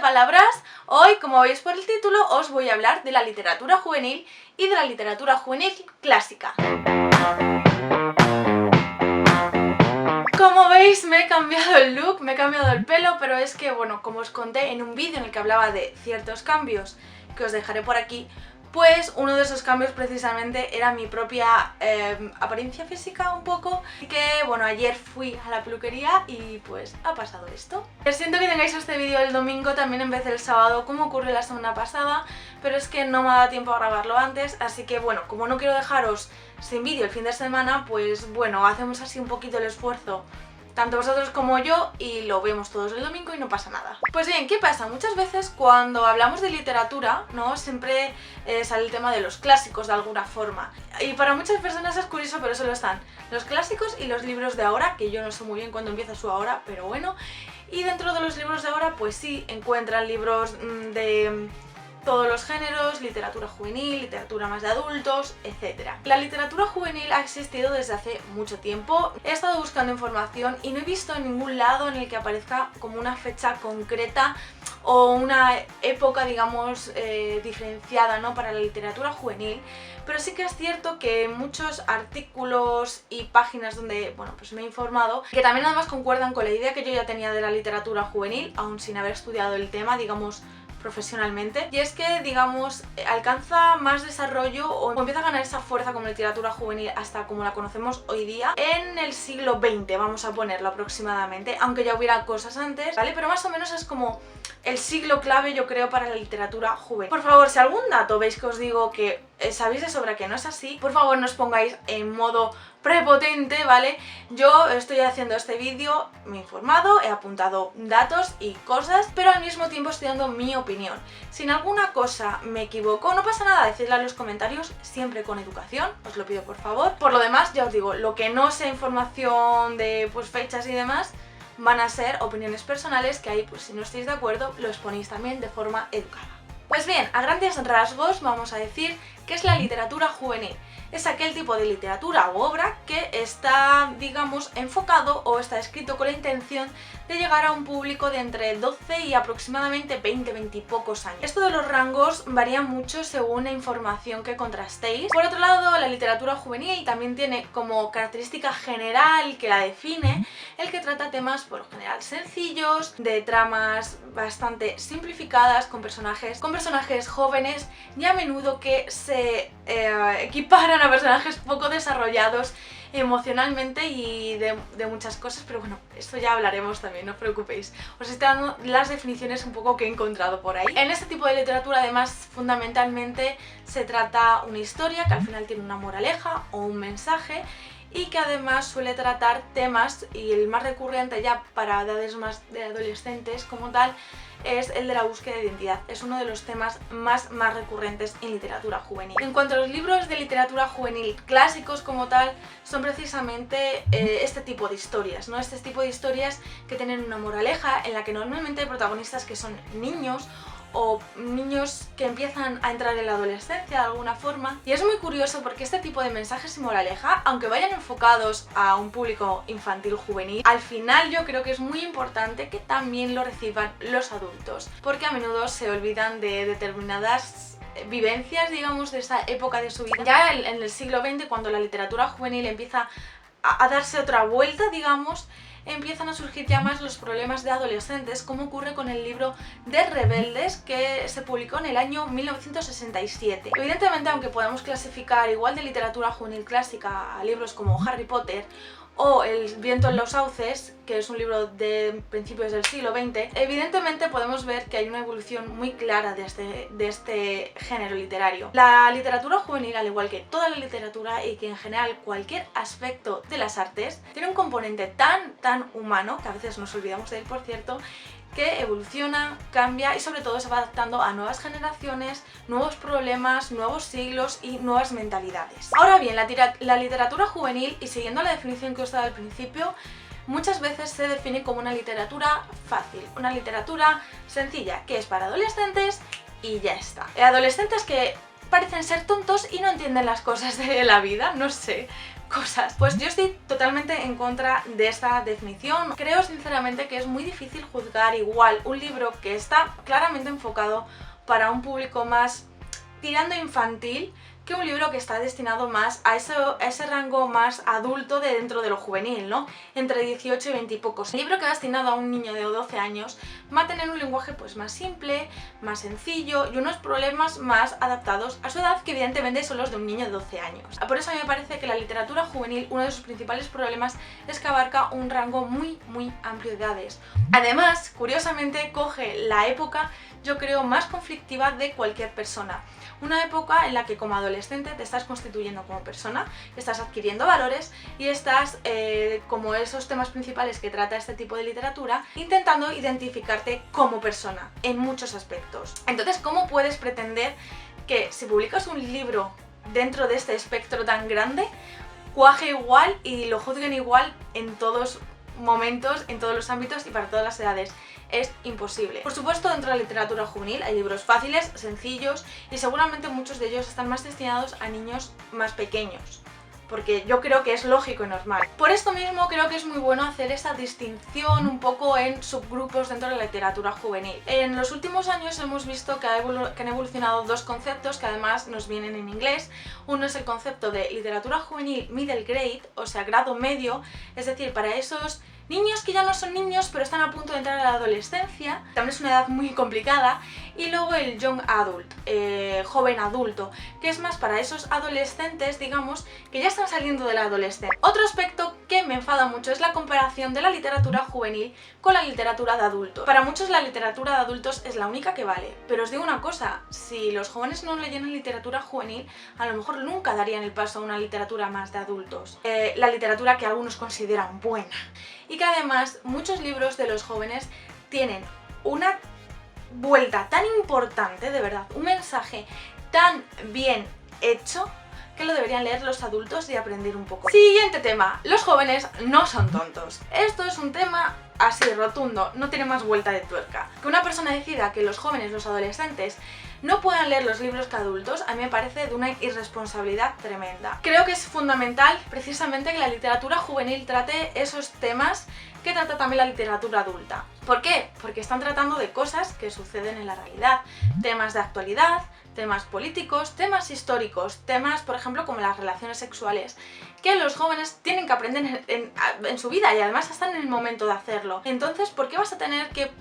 palabras, hoy, como veis por el título, os voy a hablar de la literatura juvenil y de la literatura juvenil clásica. Como veis, me he cambiado el look, me he cambiado el pelo, pero es que, bueno, como os conté en un vídeo en el que hablaba de ciertos cambios que os dejaré por aquí, pues uno de esos cambios precisamente era mi propia apariencia física un poco. Así que bueno, ayer fui a la peluquería y pues ha pasado esto. Siento que tengáis este vídeo el domingo también en vez del sábado, como ocurrió la semana pasada, pero es que no me ha dado tiempo a grabarlo antes, así que bueno, como no quiero dejaros sin vídeo el fin de semana, pues bueno, hacemos así un poquito el esfuerzo tanto vosotros como yo y lo vemos todos el domingo y no pasa nada. Pues bien, ¿qué pasa? Muchas veces cuando hablamos de literatura, ¿no? Siempre sale el tema de los clásicos de alguna forma. Y para muchas personas es curioso, pero solo están los clásicos y los libros de ahora, que yo no sé muy bien cuándo empieza su ahora, pero bueno. Y dentro de los libros de ahora, pues sí, encuentran libros de todos los géneros, literatura juvenil, literatura más de adultos, etc. La literatura juvenil ha existido desde hace mucho tiempo. He estado buscando información y no he visto en ningún lado en el que aparezca como una fecha concreta o una época, digamos, diferenciada, ¿no?, para la literatura juvenil, pero sí que es cierto que muchos artículos y páginas donde, bueno, pues me he informado, que también además concuerdan con la idea que yo ya tenía de la literatura juvenil, aún sin haber estudiado el tema, digamos, profesionalmente, y es que, digamos, alcanza más desarrollo o empieza a ganar esa fuerza como literatura juvenil hasta como la conocemos hoy día en el siglo XX, vamos a ponerlo aproximadamente, aunque ya hubiera cosas antes, ¿vale? Pero más o menos es como el siglo clave, yo creo, para la literatura juvenil. Por favor, si algún dato veis que os digo que sabéis de sobra que no es así, por favor no os pongáis en modo prepotente, ¿vale? Yo estoy haciendo este vídeo, me he informado, he apuntado datos y cosas, pero al mismo tiempo estoy dando mi opinión. Si en alguna cosa me equivoco, no pasa nada, decidla en los comentarios, siempre con educación, os lo pido por favor. Por lo demás, ya os digo, lo que no sea información de pues fechas y demás, van a ser opiniones personales que ahí, pues si no estáis de acuerdo, lo exponéis también de forma educada. Pues bien, a grandes rasgos vamos a decir que es la literatura juvenil. Es aquel tipo de literatura u obra que está, digamos, enfocado o está escrito con la intención de llegar a un público de entre 12 y aproximadamente 20 y pocos años. Esto de los rangos varía mucho según la información que contrastéis. Por otro lado, la literatura juvenil también tiene como característica general que la define el que trata temas por lo general sencillos, de tramas bastante simplificadas, con personajes jóvenes y a menudo que se equiparan a personajes poco desarrollados emocionalmente y de muchas cosas, pero bueno, esto ya hablaremos también, no os preocupéis. Os estoy dando las definiciones un poco que he encontrado por ahí. En este tipo de literatura además fundamentalmente se trata una historia que al final tiene una moraleja o un mensaje y que además suele tratar temas, y el más recurrente ya para edades más de adolescentes como tal, es el de la búsqueda de identidad. Es uno de los temas más recurrentes en literatura juvenil. En cuanto a los libros de literatura juvenil clásicos como tal, son precisamente este tipo de historias, ¿no? Este tipo de historias que tienen una moraleja en la que normalmente hay protagonistas que son niños o niños que empiezan a entrar en la adolescencia de alguna forma. Y es muy curioso porque este tipo de mensajes y moraleja, aunque vayan enfocados a un público infantil juvenil, al final yo creo que es muy importante que también lo reciban los adultos, porque a menudo se olvidan de determinadas vivencias, digamos, de esa época de su vida. Ya en el siglo XX, cuando la literatura juvenil empieza a darse otra vuelta, digamos, empiezan a surgir ya más los problemas de adolescentes, como ocurre con el libro de Rebeldes, que se publicó en el año 1967. Evidentemente, aunque podamos clasificar igual de literatura juvenil clásica a libros como Harry Potter o El viento en los sauces, que es un libro de principios del siglo XX, evidentemente podemos ver que hay una evolución muy clara de este género literario. La literatura juvenil, al igual que toda la literatura y que en general cualquier aspecto de las artes, tiene un componente tan humano, que a veces nos olvidamos de él, por cierto, que evoluciona, cambia y sobre todo se va adaptando a nuevas generaciones, nuevos problemas, nuevos siglos y nuevas mentalidades. Ahora bien, la literatura juvenil, y siguiendo la definición que os he dado al principio, muchas veces se define como una literatura fácil, una literatura sencilla, que es para adolescentes y ya está. Adolescentes que parecen ser tontos y no entienden las cosas de la vida, no sé, cosas. Pues yo estoy totalmente en contra de esta definición. Creo sinceramente que es muy difícil juzgar igual un libro que está claramente enfocado para un público más tirando infantil que un libro que está destinado más a ese rango más adulto de dentro de lo juvenil, ¿no? Entre 18 y 20 y pocos. El libro que va destinado a un niño de 12 años va a tener un lenguaje pues más simple, más sencillo y unos problemas más adaptados a su edad, que evidentemente son los de un niño de 12 años. Por eso a mí me parece que la literatura juvenil, uno de sus principales problemas es que abarca un rango muy amplio de edades. Además, curiosamente, coge la época, yo creo, más conflictiva de cualquier persona. Una época en la que como adolescente te estás constituyendo como persona, estás adquiriendo valores y estás, como esos temas principales que trata este tipo de literatura, intentando identificarte como persona en muchos aspectos. Entonces, ¿cómo puedes pretender que si publicas un libro dentro de este espectro tan grande, cuaje igual y lo juzguen igual en todos momentos, en todos los ámbitos y para todas las edades? Es imposible. Por supuesto, dentro de la literatura juvenil hay libros fáciles, sencillos y seguramente muchos de ellos están más destinados a niños más pequeños, porque yo creo que es lógico y normal. Por esto mismo creo que es muy bueno hacer esa distinción un poco en subgrupos dentro de la literatura juvenil. En los últimos años hemos visto que han evolucionado dos conceptos que además nos vienen en inglés. Uno es el concepto de literatura juvenil middle grade, o sea, grado medio, es decir, para esos niños que ya no son niños pero están a punto de entrar a la adolescencia, también es una edad muy complicada, y luego el young adult, joven adulto, que es más para esos adolescentes, digamos, que ya están saliendo de la adolescencia. Otro aspecto que me enfada mucho es la comparación de la literatura juvenil con la literatura de adultos. Para muchos la literatura de adultos es la única que vale, pero os digo una cosa, si los jóvenes no leyeran literatura juvenil, a lo mejor nunca darían el paso a una literatura más de adultos, la literatura que algunos consideran buena. Y que además muchos libros de los jóvenes tienen una vuelta tan importante, de verdad, un mensaje tan bien hecho, que lo deberían leer los adultos y aprender un poco. Siguiente tema, los jóvenes no son tontos. Esto es un tema así rotundo, no tiene más vuelta de tuerca. Que una persona decida que los jóvenes, los adolescentes, no puedan leer los libros que adultos, a mí me parece de una irresponsabilidad tremenda. Creo que es fundamental precisamente que la literatura juvenil trate esos temas que trata también la literatura adulta. ¿Por qué? Porque están tratando de cosas que suceden en la realidad, temas de actualidad, temas políticos, temas históricos, temas, por ejemplo, como las relaciones sexuales, que los jóvenes tienen que aprender en su vida y además están en el momento de hacerlo. Entonces, ¿por qué vas a tener que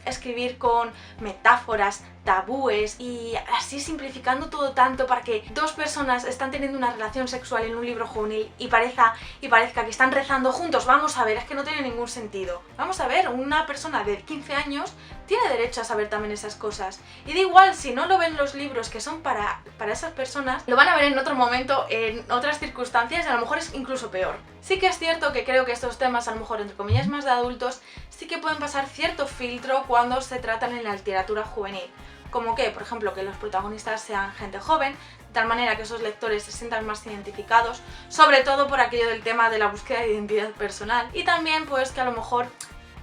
escribir con metáforas, tabúes y así simplificando todo tanto para que dos personas están teniendo una relación sexual en un libro juvenil y parezca que están rezando juntos? Vamos a ver, es que no tiene ningún sentido. Vamos a ver, una persona de 15 años tiene derecho a saber también esas cosas. Y da igual si no lo ven los libros que son para esas personas, lo van a ver en otro momento, en otras circunstancias, y a lo mejor es incluso peor. Sí que es cierto que creo que estos temas, a lo mejor entre comillas más de adultos, sí que pueden pasar cierto filtro cuando se tratan en la literatura juvenil. Como que, por ejemplo, que los protagonistas sean gente joven, de tal manera que esos lectores se sientan más identificados, sobre todo por aquello del tema de la búsqueda de identidad personal. Y también pues que a lo mejor,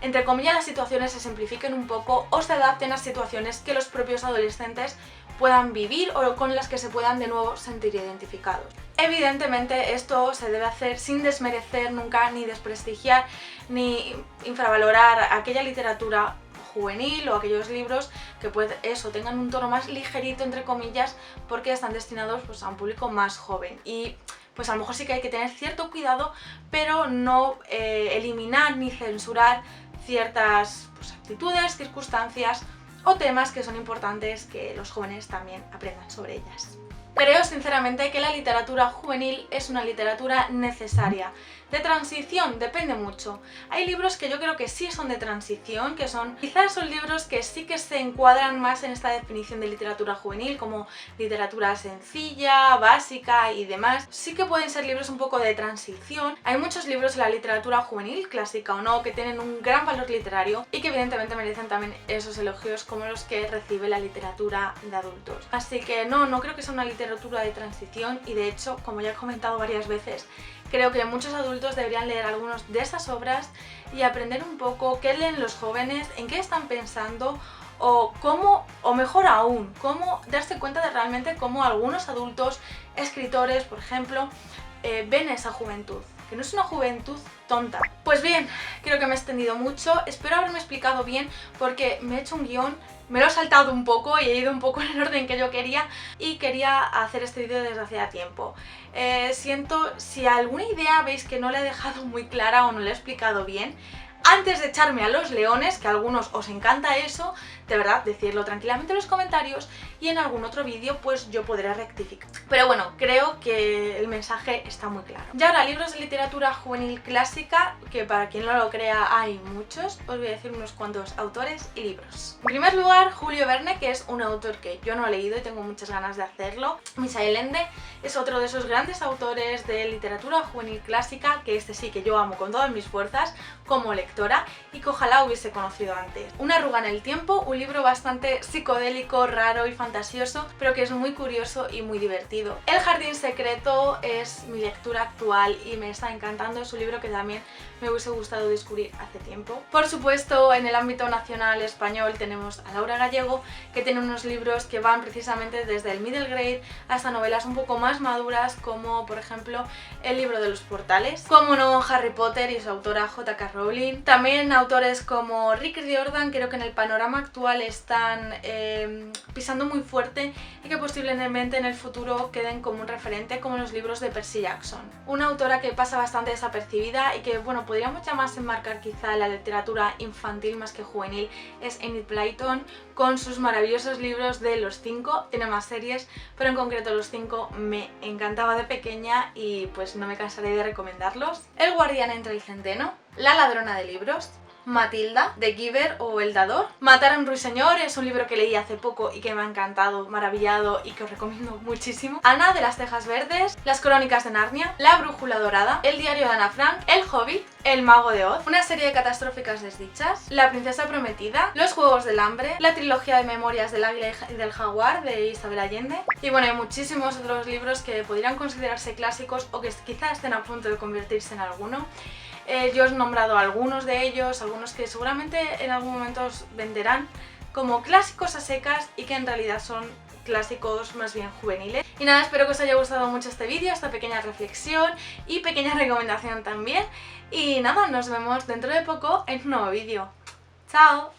entre comillas, las situaciones se simplifiquen un poco o se adapten a situaciones que los propios adolescentes puedan vivir o con las que se puedan de nuevo sentir identificados. Evidentemente esto se debe hacer sin desmerecer nunca, ni desprestigiar, ni infravalorar aquella literatura juvenil o aquellos libros que tengan un tono más ligerito, entre comillas, porque están destinados pues, a un público más joven. Y pues a lo mejor sí que hay que tener cierto cuidado, pero no eliminar ni censurar ciertas pues, actitudes, circunstancias o temas que son importantes que los jóvenes también aprendan sobre ellas. Creo sinceramente que la literatura juvenil es una literatura necesaria. De transición depende mucho. Hay libros que yo creo que sí son de transición, que son quizás son libros que sí que se encuadran más en esta definición de literatura juvenil, como literatura sencilla, básica y demás. Sí que pueden ser libros un poco de transición. Hay muchos libros en la literatura juvenil, clásica o no, que tienen un gran valor literario y que evidentemente merecen también esos elogios como los que recibe la literatura de adultos. Así que no creo que sea una literatura de transición y de hecho, como ya he comentado varias veces, creo que muchos adultos deberían leer algunas de estas obras y aprender un poco qué leen los jóvenes, en qué están pensando o cómo, o mejor aún, cómo darse cuenta de realmente cómo algunos adultos, escritores, por ejemplo, ven esa juventud, que no es una juventud tonta. Pues bien, creo que me he extendido mucho, espero haberme explicado bien porque me he hecho un guión, me lo he saltado un poco y he ido un poco en el orden que yo quería y quería hacer este vídeo desde hacía tiempo. Siento si alguna idea veis que no la he dejado muy clara o no la he explicado bien, antes de echarme a los leones, que a algunos os encanta eso, de verdad, decirlo tranquilamente en los comentarios y en algún otro vídeo pues yo podré rectificar. Pero bueno, creo que el mensaje está muy claro. Y ahora, libros de literatura juvenil clásica, que para quien no lo crea hay muchos, os voy a decir unos cuantos autores y libros. En primer lugar, Julio Verne, que es un autor que yo no he leído y tengo muchas ganas de hacerlo. Misael Ende es otro de esos grandes autores de literatura juvenil clásica, que este sí que yo amo con todas mis fuerzas, como lectora, y que ojalá hubiese conocido antes. Una arruga en el tiempo, un libro bastante psicodélico, raro y fantasioso, pero que es muy curioso y muy divertido. El jardín secreto es mi lectura actual y me está encantando, es un libro que también me hubiese gustado descubrir hace tiempo. Por supuesto, en el ámbito nacional español tenemos a Laura Gallego, que tiene unos libros que van precisamente desde el middle grade hasta novelas un poco más maduras, como por ejemplo El libro de los portales, como no Harry Potter y su autora J.K. Rowling. También autores como Rick Riordan, creo que en el panorama actual están pisando muy fuerte y que posiblemente en el futuro queden como un referente, como los libros de Percy Jackson. Una autora que pasa bastante desapercibida y que, bueno, podríamos ya más enmarcar quizá en la literatura infantil más que juvenil, es Enid Blyton, con sus maravillosos libros de Los Cinco. Tiene más series, pero en concreto Los Cinco me encantaba de pequeña y pues no me cansaré de recomendarlos. El guardián entre el centeno, La ladrona de libros, Matilda, de Giver o El dador. Matar a un ruiseñor es un libro que leí hace poco y que me ha encantado, maravillado y que os recomiendo muchísimo. Ana de las Tejas Verdes, Las Crónicas de Narnia, La brújula dorada, El diario de Ana Frank, El Hobbit, El mago de Oz, Una serie de catastróficas desdichas, La princesa prometida, Los juegos del hambre, la trilogía de memorias del águila y del jaguar de Isabel Allende. Y bueno, hay muchísimos otros libros que podrían considerarse clásicos o que quizás estén a punto de convertirse en alguno. Yo os he nombrado algunos de ellos, algunos que seguramente en algún momento os venderán como clásicos a secas y que en realidad son clásicos más bien juveniles. Y nada, espero que os haya gustado mucho este vídeo, esta pequeña reflexión y pequeña recomendación también. Y nada, nos vemos dentro de poco en un nuevo vídeo. ¡Chao!